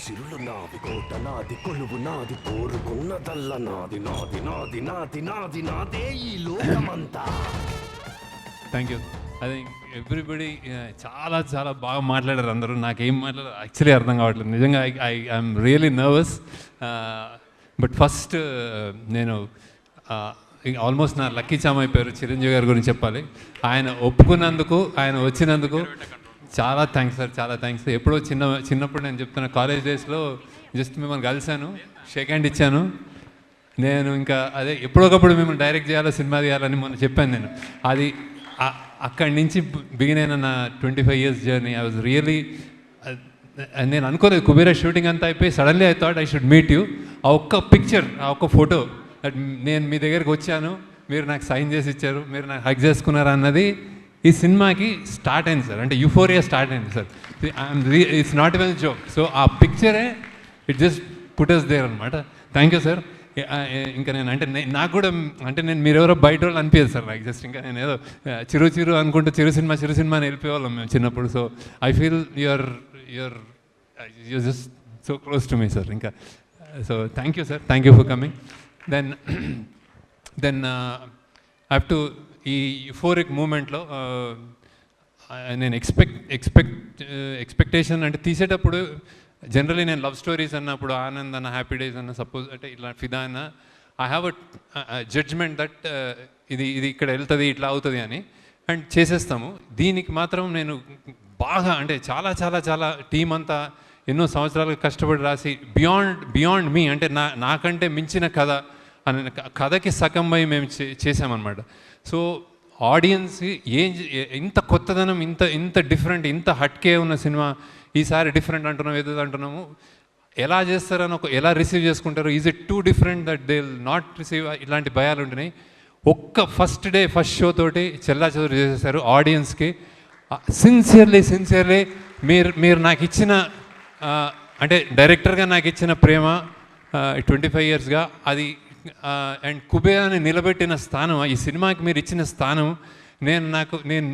సిరులు నాది కోట నాది కొలువు నాది కోరుకున్నదల్ల నాది నాది నాది నాది నాది నాదే ఈ లోకమంతా. Thank you. I think everybody చాలా చాలా బాగా మాట్లాడారు అందరూ. నాకేం మాట్లాడారు యాక్చువల్లీ అర్థం కావట్లేదు నిజంగా. I'm really nervous. But first నేను ఆల్మోస్ట్ నా లక్కీ చామ్ అయిపోయారు చిరంజీవి గారి గురించి చెప్పాలి. ఆయన ఒప్పుకున్నందుకు, ఆయన వచ్చినందుకు చాలా థ్యాంక్స్ సార్, చాలా థ్యాంక్స్. ఎప్పుడో చిన్నప్పుడు నేను చెప్తున్నా, కాలేజ్ డేస్లో జస్ట్ మిమ్మల్ని కలిశాను, షేక్ హ్యాండ్ ఇచ్చాను. నేను ఇంకా అదే ఎప్పుడొకప్పుడు మిమ్మల్ని డైరెక్ట్ చేయాలో సినిమా తీయాలని మొన్న చెప్పాను నేను. అది అక్కడి నుంచి బిగిన్ అయిన నా 25 years journey. I was really, నేను అనుకోలేదు కుబేరా షూటింగ్ అంతా అయిపోయి suddenly I thought I should meet you. ఆ ఒక్క పిక్చర్, ఆ ఒక్క ఫోటో, నేను మీ దగ్గరికి వచ్చాను, మీరు నాకు సైన్ చేసి ఇచ్చారు, మీరు నాకు హగ్ చేసుకున్నారు అన్నది ఈ సినిమాకి స్టార్ట్ అయింది సార్. అంటే యూఫోరియా స్టార్ట్ అయింది sir. It's not even joke. So ఆ పిక్చరే ఇట్ జస్ట్ పుటస్ దేర్ అనమాట. Thank you sir. ఇంకా నేను అంటే నాకు కూడా అంటే నేను మీరెవరో బయట వాళ్ళు అనిపించదు సార్ నాకు. జస్ట్ ఇంకా నేను ఏదో చిరు అనుకుంటూ చిరు సినిమా అని వెళ్ళిపోయేవాళ్ళం మేము చిన్నప్పుడు. So I feel you're just so close to me sir. ఇంకా so thank you sir, thank you for coming. Then have to ఈ యూఫోరిక్ మూమెంట్లో నేను ఎక్స్పెక్టేషన్ అంటే తీసేటప్పుడు జనరలీ నేను లవ్ స్టోరీస్ అన్నప్పుడు ఆనంద్ అన్న, హ్యాపీ డేస్ అన్న, సపోజ్ అంటే ఇట్లా ఫిదా అన్న, I have a judgement that ఇది ఇక్కడ వెళ్తుంది, ఇట్లా అవుతుంది అని, అండ్ చేసేస్తాము. దీనికి మాత్రం నేను బాగా అంటే చాలా చాలా చాలా టీం అంతా ఎన్నో సంవత్సరాలు కష్టపడి రాసి బియాండ్ మీ అంటే నాకంటే మించిన కథ అనే కథకి సగం అయి మేము చేసామన్నమాట. సో ఆడియన్స్ ఇంత కొత్తదనం, ఇంత డిఫరెంట్, ఇంత హట్కే ఉన్న సినిమా ఈసారి డిఫరెంట్ అంటున్నాం, ఏదో అంటున్నాము. ఎలా చేస్తారని ఎలా రిసీవ్ చేసుకుంటారు, is it two different that they will not receive, ఇలాంటి భయాలు ఉంటున్నాయి. ఒక్క ఫస్ట్ షో తోటి చెల్లాచెదురు చేసేసారు ఆడియన్స్కి. సిన్సియర్లీ మీరు నాకు ఇచ్చిన అంటే డైరెక్టర్గా నాకు ఇచ్చిన ప్రేమ 25 yearsగా అది అండ్ కుబేరాని నిలబెట్టిన స్థానం, ఈ సినిమాకి మీరు ఇచ్చిన స్థానం నేను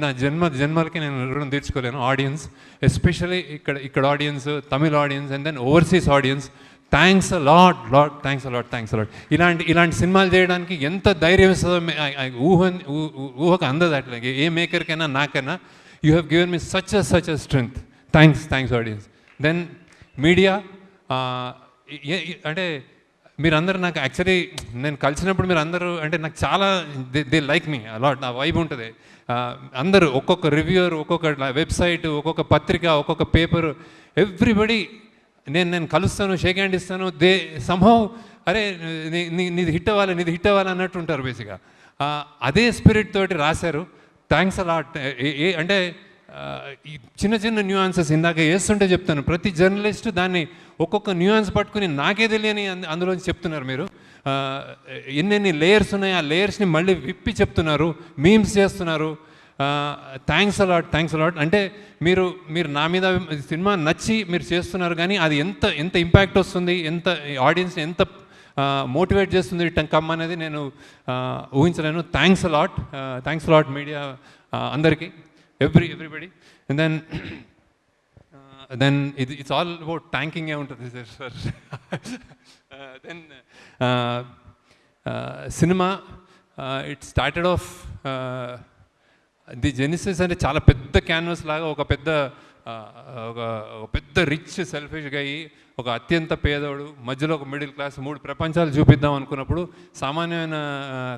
నా జన్మలకి నేను రుణం తీర్చుకోలేను. ఆడియన్స్ ఎస్పెషల్లీ ఇక్కడ audience, Tamil audience and then overseas audience, thanks a lot thanks a lot. ఇలాంటి సినిమాలు చేయడానికి ఎంత ధైర్యం ఇస్తుందో ఊహకు అందదు. అట్లా ఏ మేకర్కైనా నాకైనా you have given me such a strength. Thanks audience. Then media అంటే మీరందరూ నాకు యాక్చువల్లీ నేను కలిసినప్పుడు మీరు అందరూ అంటే నాకు చాలా దే లైక్ మీ అలాట్. నా వైబ్ ఉంటుంది. అందరూ ఒక్కొక్క రివ్యూర్, ఒక్కొక్క వెబ్సైట్, ఒక్కొక్క పత్రిక, ఒక్కొక్క పేపర్, ఎవ్రీబడి నేను కలుస్తాను, షేక్ హ్యాండ్ ఇస్తాను. దే సంహౌ అరే నీది హిట్ అవ్వాలి అన్నట్టు ఉంటారు బేసిక్గా. అదే స్పిరిట్ తోటి రాశారు. Thanks a lot. అంటే చిన్న న్యూయాన్సెస్ ఇందాక వేస్తుంటే చెప్తాను, ప్రతి జర్నలిస్ట్ దాన్ని ఒక్కొక్క న్యూయాన్స్ పట్టుకుని నాకే తెలియని అందులోంచి చెప్తున్నారు మీరు. ఎన్నెన్ని లేయర్స్ ఉన్నాయి, ఆ లేయర్స్ని మళ్ళీ విప్పి చెప్తున్నారు, మీమ్స్ చేస్తున్నారు. Thanks a lot. అంటే మీరు నా మీద సినిమా నచ్చి మీరు చేస్తున్నారు, కానీ అది ఎంత ఇంపాక్ట్ వస్తుంది, ఎంత ఆడియన్స్ని ఎంత మోటివేట్ చేస్తుంది కమ్ అనేది నేను ఊహించలేను. థ్యాంక్స్ అలాట్ మీడియా అందరికీ, everybody. And then it's all about thanking ఉంటుంది sir. Then cinema, it started off the genesis అంటే చాలా పెద్ద క్యాన్వాస్ లాగా ఒక పెద్ద రిచ్ సెల్ఫిష్గా అయ్యి ఒక అత్యంత పేదోడు మధ్యలో ఒక మిడిల్ క్లాస్ 3 ప్రపంచాలు చూపిద్దాం అనుకున్నప్పుడు సామాన్యమైన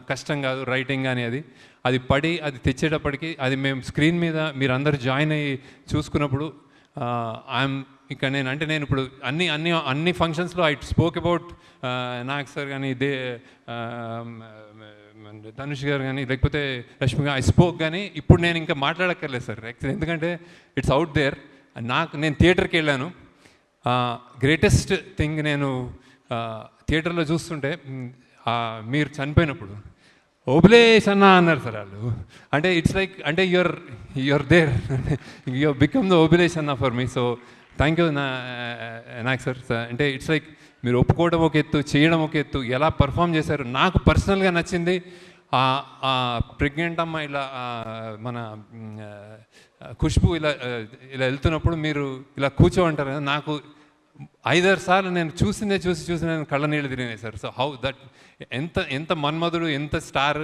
కష్టం కాదు రైటింగ్ కానీ అది పడి అది తెచ్చేటప్పటికి అది మేము స్క్రీన్ మీద మీరందరూ జాయిన్ అయ్యి చూసుకున్నప్పుడు ఇక నేను ఇప్పుడు అన్ని ఫంక్షన్స్లో I spoke about Nag sir కానీ ధనుష్ గారు కానీ లేకపోతే రష్మి గారు ఐ స్పోక్, కానీ ఇప్పుడు నేను ఇంకా మాట్లాడక్కర్లేదు సార్ యాక్చువల్లీ, ఎందుకంటే ఇట్స్ అవుట్ దేర్. నేను థియేటర్కి వెళ్ళాను. గ్రేటెస్ట్ థింగ్ నేను థియేటర్లో చూస్తుంటే మీరు చనిపోయినప్పుడు ఓబులేష్ అన్న అన్నారు సార్ వాళ్ళు. అంటే ఇట్స్ లైక్ అంటే you're there, you're become the Obulesh అన్న for me. So thank you నాకు సార్. అంటే ఇట్స్ లైక్ మీరు ఒప్పుకోవడం ఒక ఎత్తు, చేయడం ఒక ఎత్తు, ఎలా పర్ఫామ్ చేశారు. నాకు పర్సనల్గా నచ్చింది ప్రెగ్నెంట్ అమ్మ ఇలా మన ఖుష్బు ఇలా వెళ్తున్నప్పుడు మీరు ఇలా కూర్చోంటారు కదా, నాకు 5-6 సార్లు నేను చూసి నేను కళ్ళ నీళ్ళు తిరిగినాయి సార్. సో హౌ దట్ ఎంత మన్మధుడు, ఎంత స్టార్,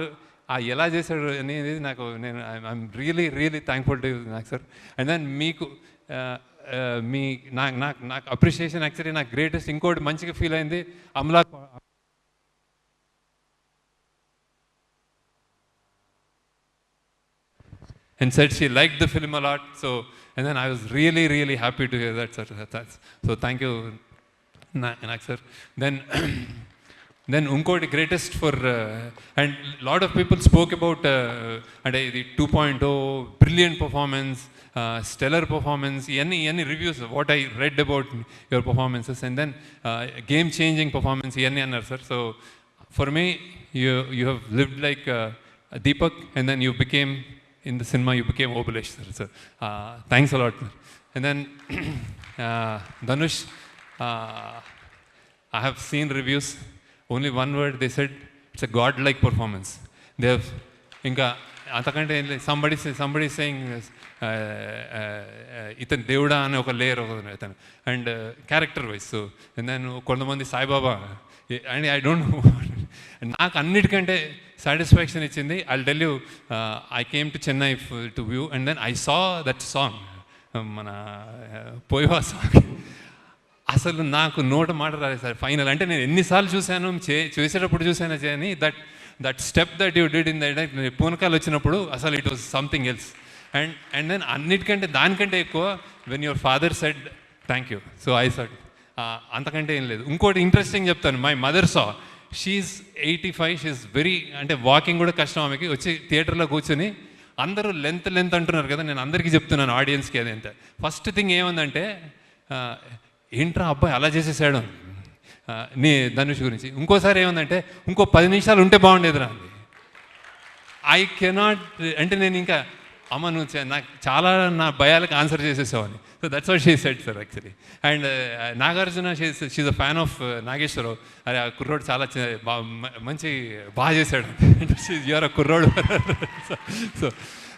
ఎలా చేశాడు అనేది నాకు ఐఎమ్ రియలీ థ్యాంక్ఫుల్ టు నాకు సార్. అండ్ దెన్ మీకు మీ నాకు అప్రిషియేషన్ యాక్చువల్లీ నాకు గ్రేటెస్ట్ ఇంకోటి మంచిగా ఫీల్ అయింది, Amala and said she liked the film a lot. So, and then I was really happy to hear that, sir. So thank you, Nak sir. Then unkoti greatest for, and lot of people spoke about the 2.0, brilliant performance, stellar performance, any reviews of what I read about your performances, and then game changing performance, annar sir. So for me, you have lived like Deepak, and then you became, in the cinema you became Obalesh sir. So thanks a lot sir. And then Dhanush, I have seen reviews, only one word they said, it's a godlike performance. They have inka antakante somebody saying ఇతను దేవుడా అనే ఒక layer ఇతను, and character wise. So and then కొంతమంది Saibaba, and I don't know. నాకు అన్నిటికంటే satisfaction ఇచ్చింది, I'll tell you, I came to Chennai to view, and then I saw that song, మన పోయివా సాంగ్. అసలు నాకు నోట మాట రాలేదు సార్ ఫైనల్. అంటే నేను ఎన్నిసార్లు చూశాను, చేసేటప్పుడు చూశాను అని, that step that you did in that పూనకాలు వచ్చినప్పుడు అసలు it was something else. And then అన్నిటికంటే దానికంటే ఎక్కువ when your father said thank you, so I said అంతకంటే ఏం లేదు. ఇంకోటి ఇంట్రెస్టింగ్ చెప్తాను, my mother saw, she's 85, she's very, అంటే వాకింగ్ కూడా కష్టం ఆమెకి, వచ్చి థియేటర్లో కూర్చొని అందరూ లెంత్ అంటున్నారు కదా, నేను అందరికీ చెప్తున్నాను ఆడియన్స్కి అది ఎంత. ఫస్ట్ థింగ్ ఏముందంటే, ఏంట్రా అబ్బాయి అలా చేసేసాడు నీ ధనుష్ గురించి. ఇంకోసారి ఏముందంటే, ఇంకో 10 నిమిషాలు ఉంటే బాగుండేదిరా అంది. ఐ కెనాట్, అంటే నేను ఇంకా అమ్మ నువ్వు నాకు చాలా నా భయాలకు ఆన్సర్ చేసేసావని. So that's what she said sir actually. And Nagarjuna, she's a fan of Nageswara Rao. అరే ఆ కుర్రోడు చాలా మంచి బాగా చేశాడు, యూఆర్ అ కుర్రోడు.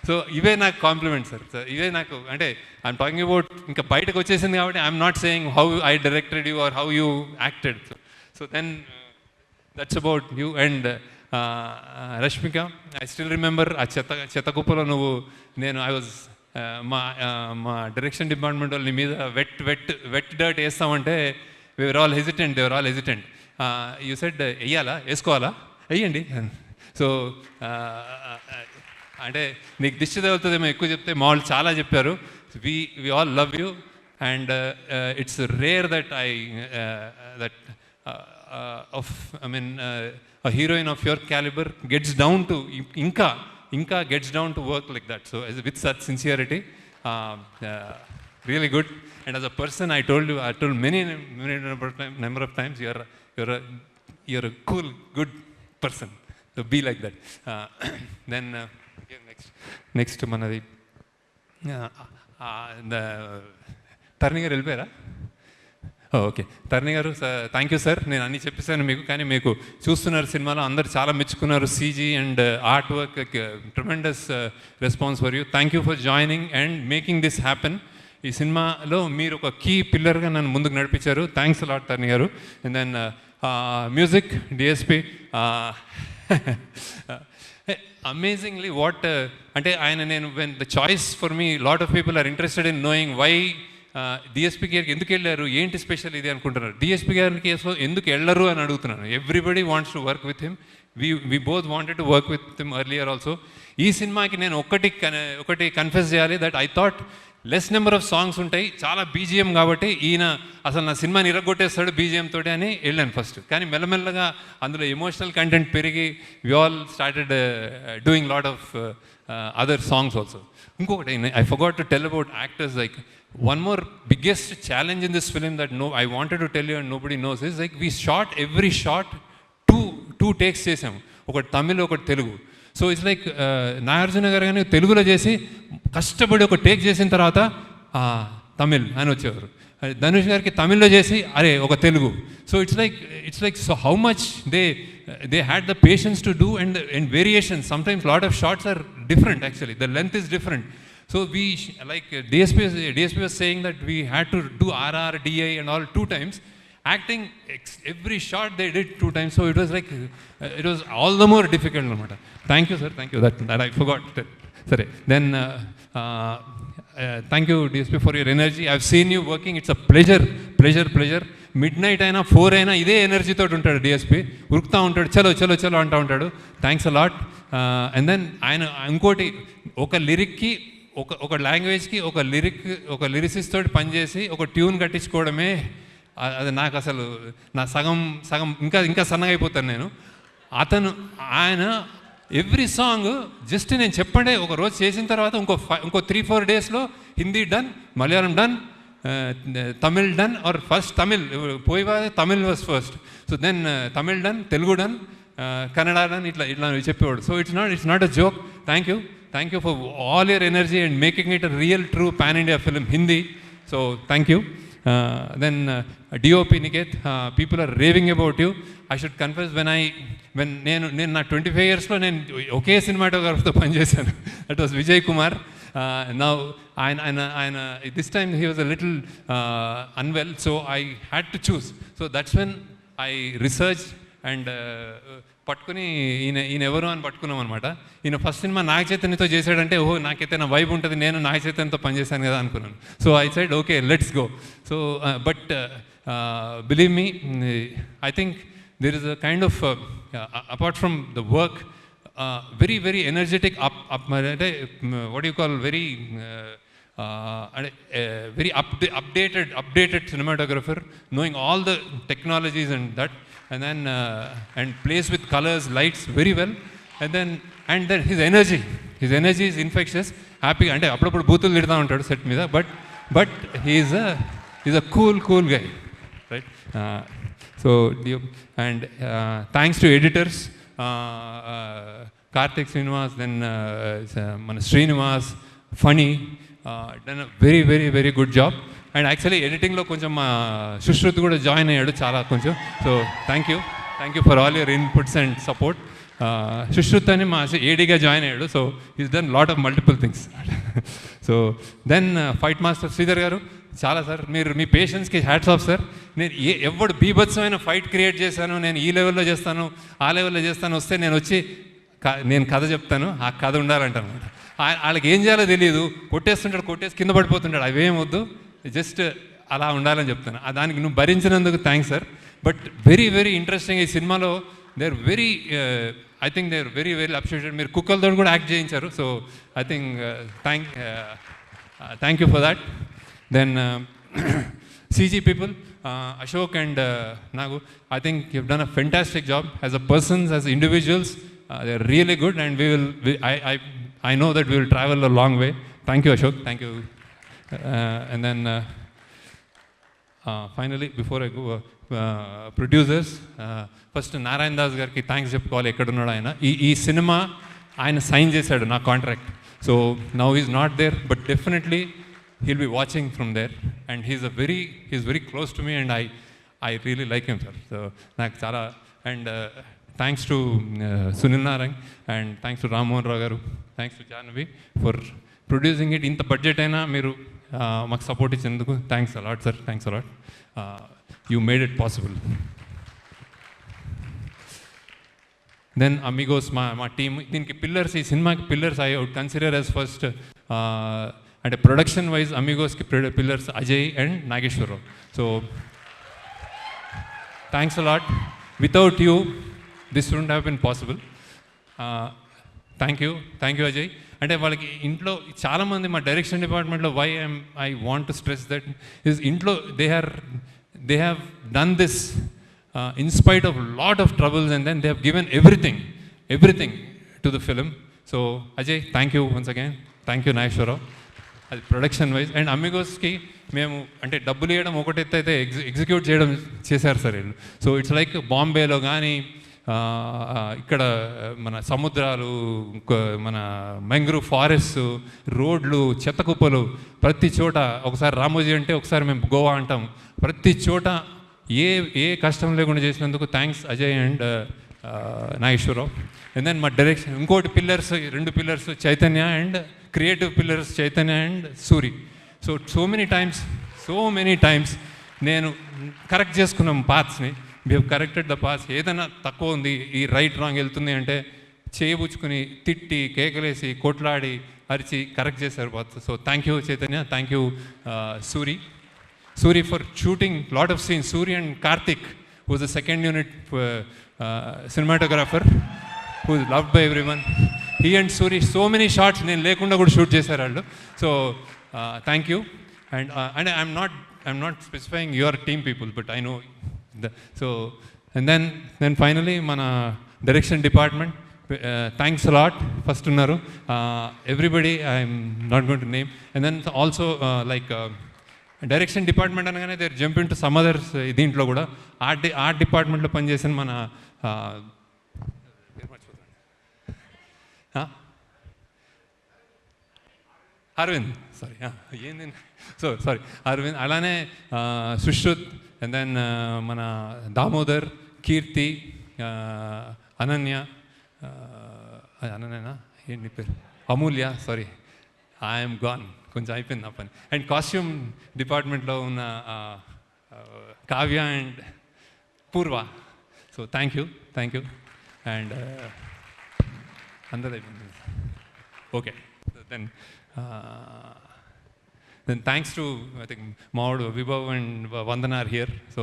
సో ఇవే నాకు కాంప్లిమెంట్ సార్. ఇవే నాకు, అంటే ఐఎమ్ టాకింగ్ అబౌట్, ఇంకా బయటకు వచ్చేసింది కాబట్టి I'm not saying how I directed you or how you acted. So then that's about you. And Rashmika, I still remember ఆ చెత్త కుప్పలో నువ్వు, ఐ వాజ్ మా డైరెక్షన్ డిపార్ట్మెంట్ వాళ్ళు నీ మీద వెట్ డర్ట్ వేస్తామంటే they were all hesitant. You said వేసుకోవాలా, వెయ్యండి. సో అంటే నీకు దిష్టి తగులుతుందేమో ఎక్కువ చెప్తే, మా వాళ్ళు చాలా చెప్పారు. We all love you, and it's rare that a heroine of your caliber gets down to inka gets down to work like that. So with such sincerity, really good. And as a person, I told many number of times, you're a cool, good person. So be like that. Then next manadi the Tarni garu వెళ్ళిపోయారా? Okay, తరుణి గారు, thank you sir. నేను అన్నీ చెప్పేశాను మీకు, కానీ మీకు చూస్తున్నారు సినిమాలో, అందరు చాలా మెచ్చుకున్నారు. CG and art work, tremendous response for you. Thank you for joining and making this happen. ఈ సినిమాలో మీరు ఒక కీ పిల్లర్గా నన్ను ముందుకు నడిపించారు. Thanks a lot Taruni garu. And then music DSP, amazingly what, అంటే ఆయన, నేను when the choice for me, lot of people are interested in knowing why DSP గారికి ఎందుకు వెళ్ళారు, ఏంటి స్పెషల్ ఇది అనుకుంటున్నారు. డిఎస్పీ గారికి ఎందుకు వెళ్ళరు అని అడుగుతున్నాను. Everybody wants to work with him. We both wanted to work with him earlier also. ఈ సినిమాకి నేను ఒకటి కన్ఫెస్ చేయాలి, that I thought less number of songs ఉంటాయి, చాలా బీజిఎం, కాబట్టి ఈయన అసలు నా సినిమాని ఇరగొట్టేస్తాడు బీజిఎం తోటి అని వెళ్ళాను ఫస్ట్. కానీ మెల్లమెల్లగా అందులో ఎమోషనల్ కంటెంట్ పెరిగి we all started doing lot of other songs also. ఇంకొకటి, I forgot to tell about actors. Like one more biggest challenge in this film that I wanted to tell you and nobody knows is, like, we shot every shot two takes chesam, okati Tamil okati Telugu. So it's like Nagarjuna garu gani Telugulo chesi kashtabadi oka take chesin tarvata Tamil ani vachevaru. Dhanush gariki Tamil lo chesi are oka Telugu. So it's like so how much they had the patience to do, and variations. Sometimes lot of shots are different actually, the length is different. So we, like DSP was saying that we had to do RR, DI and all 2 times. Acting, every shot they did 2 times. So it was like, it was all the more difficult. Thank you, sir. Thank you. That I forgot. Sorry. Then, thank you, DSP, for your energy. I've seen you working. It's a pleasure. Midnight అయినా 4 అయినా ఇదే ఎనర్జీతో ఉంటాడు DSP, ఉరుకుతూ ఉంటాడు, చలో అంటూ ఉంటాడు. Thanks a lot. And then ఆయన ఇంకోటి, ఒక లిరిక్కి ఒక లాంగ్వేజ్కి ఒక లిరిసిస్ తోటి పనిచేసి ఒక ట్యూన్ కట్టించుకోవడమే, అది నాకు అసలు నా సగం ఇంకా సన్నగా అయిపోతాను నేను. ఆయన ఎవ్రీ సాంగ్ జస్ట్ నేను చెప్పండి, ఒక రోజు చేసిన తర్వాత ఇంకో 3-4 డేస్లో Hindi done, Malayalam done, Tamil done, or first Tamil, Poiva Tamil was first. So then Tamil done, Telugu done, Kannada done, itla cheppevodu. So it's not a joke. Thank you for all your energy and making it a real true pan India film, Hindi. So thank you. Then DOP Niket, people are raving about you. I should confess, when నేను నా 25 yearsలో నేను ఒకే సినిమాటోగ్రాఫర్తో పనిచేశాను. That was Vijay Kumar. Now this time he was a little unwell, so I had to choose. So that's when I researched and పట్టుకుని ఈయన ఎవరు అని పట్టుకున్నాం అనమాట. ఈయన ఫస్ట్ సినిమా నాగ చైతన్యతో చేశాడంటే, ఓహో నాకైతే నా వైబ్ ఉంటుంది, నేను నాగ చైతన్యతో పనిచేశాను కదా అనుకున్నాను. So I side okay, let's go. So but believe me, I think there is a kind of apart from the work, very energetic what do you call, very updated cinematographer, knowing all the technologies and that, and then and plays with colors, lights very well, and then his energy is infectious. Happy అంటే అప్పుడప్పుడు బూతులు తిడతా ఉంటాడు set మీద, but he's a cool guy, right? So and thanks to editors, Karthik Srinivas, then mana Srinivas, Funny, done a very good job. And actually editing lo koncham Shushruth kuda join ayyadu chaala koncham. So thank you for all your inputs and support. Shushruth ani ma AD ga join ayyadu, so he's done lot of multiple things. So then Fight Master Sridhar garu, చాలా sir, మీరు మీ పేషెన్స్కి hats off sir. నేను ఎవడు బీభత్సమైన fight create చేశాను, నేను ఈ లెవెల్లో చేస్తాను, ఆ లెవెల్లో చేస్తాను, వస్తే నేను కథ చెప్తాను, ఆ కథ ఉండాలంటాను అనమాట. వాళ్ళకి ఏం చేయాలో తెలియదు, కొట్టేసి కింద పడిపోతుంటాడు. అవేం వద్దు, జస్ట్ అలా ఉండాలని చెప్తాను. దానికి నువ్వు భరించినందుకు thanks sir. But very interesting. ఈ సినిమాలో I think they are very appreciated. మీరు కుక్కలతో కూడా యాక్ట్ చేయించారు. So I think thank you for that. Then CG people, Ashok and Nagu, I think you've done a fantastic job as a persons, as individuals. They're really good, and I know that we will travel a long way. Thank you, Ashok. Thank you. And then finally, before I go, producers, first Narayan Das garki thanks చెప్పుకోవాలి. ఎక్కడున్నాడు ఆయన? ఈ cinema ఆయన sign చేశాడు నా contract. So now he's not there, but definitely he'll be watching from there, and he's very close to me, and I really like him, sir. So నాకు చాలా, and thanks to Sunil Narang, and thanks to Ram Mohan Rao garu, thanks to Jahnavi for producing it. ఇంత budget అయినా మీరు మాకు support ఇచ్చినందుకు thanks a lot sir. Thanks a lot. You made it possible. Then Amigos, మా team, దీనికి pillars, ఈ సినిమాకి pillars I would consider as first. అంటే ప్రొడక్షన్ వైజ్ అమిగోస్కి pillars Ajay and Nageswara Rao. So thanks a lot. Without you this wouldn't have been possible. Thank you Ajay. అంటే వాళ్ళకి ఇంట్లో చాలామంది మా డైరెక్షన్ డిపార్ట్మెంట్లో I want to stress that is ఇంట్లో they have done this in spite of lot of troubles, and then they have given everything to the film. So Ajay, thank you once again. Thank you Nageswararao. అది production wise. And అమిగోస్కి మేము అంటే డబ్బులు ఇవ్వడం ఒకటైతే execute చేశారు sir వీళ్ళు. So it's like బాంబేలో కానీ, ఇక్కడ మన సముద్రాలు, మన మ్యాంగ్రూవ్ ఫారెస్ట్, రోడ్లు, చెత్త కుప్పలు, ప్రతి చోట, ఒకసారి రామోజీ అంటే ఒకసారి మేము గోవా అంటాం, ప్రతి చోట ఏ కష్టం లేకుండా చేసినందుకు thanks Ajay and Nageswara Rao. And then మా డైరెక్షన్ ఇంకోటి pillars, 2 pillars Chaitanya and creative pillars Chaitanya and Suri. So many times నేను కరెక్ట్ చేసుకున్నాం పాత్స్ని. We have corrected the paths. ఏదైనా తక్కువ ఉంది, ఈ రైట్ రాంగ్ వెళ్తుంది అంటే చేయబుచ్చుకుని తిట్టి కేకలేసి కొట్లాడి అరిచి కరెక్ట్ చేశారు paths. So thank you Chaitanya, thank you Suri for shooting lot of scenes. Suri and Karthik, who was the second unit cinematographer, who is loved by everyone. He and Suri, so many shots నేను లేకుండా కూడా shoot చేశారు వాళ్ళు. So thank you. And I'm not specifying your team people, but I know so. And then finally మన direction department, thanks a lot. First ఉన్నారు everybody, I'm not going to name. And then also like direction department అనగానే they're jump into some others. దీంట్లో కూడా art డిపార్ట్మెంట్లో పనిచేసిన మన Arvind, sorry Arvind, అలానే Sushrut, and then మన దామోదర్, కీర్తి, అనన్యనా ఏంటి పేరు, అమూల్య, సారీ ఐఎమ్ గాన్, కొంచెం అయిపోయింది నా పని. అండ్ కాస్ట్యూమ్ డిపార్ట్మెంట్లో ఉన్న కావ్య అండ్ పూర్వ. So thank you. అండ్ అందరూ అయిపోయింది. Okay, then thanks to, I think, Maud, Vibhav and Vandana are here. So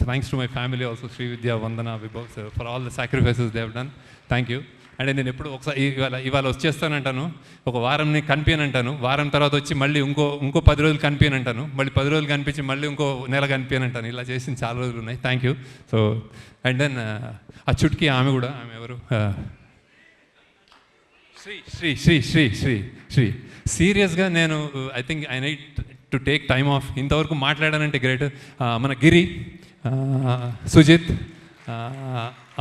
thanks to my family also, Sri Vidya, Vandana, Vibhav, so for all the sacrifices they have done. Thank you. And నేను ఎప్పుడు ఒకసారి ఇవాళ వచ్చేస్తానంటాను, ఒక వారంని కనిపించనంటాను, వారం తర్వాత వచ్చి మళ్ళీ ఇంకో 10 రోజులు కనిపించనంటాను, మళ్ళీ 10 రోజులు కనిపించి మళ్ళీ ఇంకో నెల కనిపించనంటాను. ఇలా చేసిన చాలా రోజులు ఉన్నాయి. Thank you. So and then ఆ చుట్కి ఆమె కూడా, ఆమె ఎవరు, శ్రీ. సీరియస్గా నేను I think I need to take time off. ఇంతవరకు మాట్లాడానంటే గ్రేట్. మన Giri, Sujith,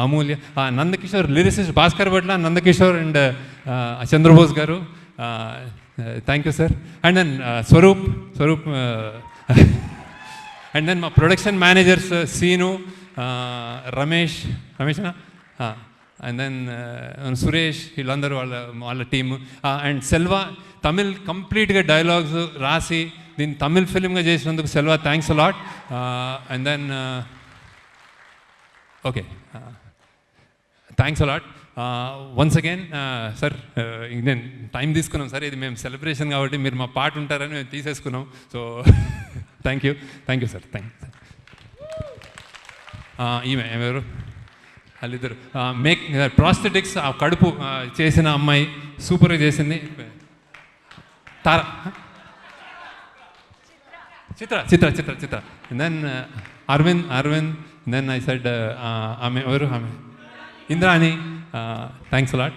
Amulya, Nandakishore, lyricist Bhaskar Bhatla, Nandakishore and Chandrabose garu, thank you sir. And then Swaroop and then మా ప్రొడక్షన్ మేనేజర్స్ సీను, రమేష్నా, అండ్ దెన్ సురేష్, వీళ్ళందరూ వాళ్ళ టీము. అండ్ సెల్వా, తమిళ్ కంప్లీట్గా డైలాగ్స్ రాసి దీన్ని తమిళ్ ఫిలింగా చేసినందుకు Selva, thanks a lot. And then okay, thanks a lot once again sir. నేను టైం తీసుకున్నాం సార్, ఇది మేము సెలబ్రేషన్ కాబట్టి మీరు మా పాట ఉంటారని మేము తీసేసుకున్నాం. So thank you sir, thank you. ఈమె ఎవరు, వాళ్ళిద్దరు ప్రాస్థెటిక్స్, ఆ కడుపు చేసిన అమ్మాయి సూపర్గా చేసింది. Tara, Chitra. Then Aravind. Then I said ఆమె ఎవరు, ఆమె ఇంద్రాణి. Thanks a lot.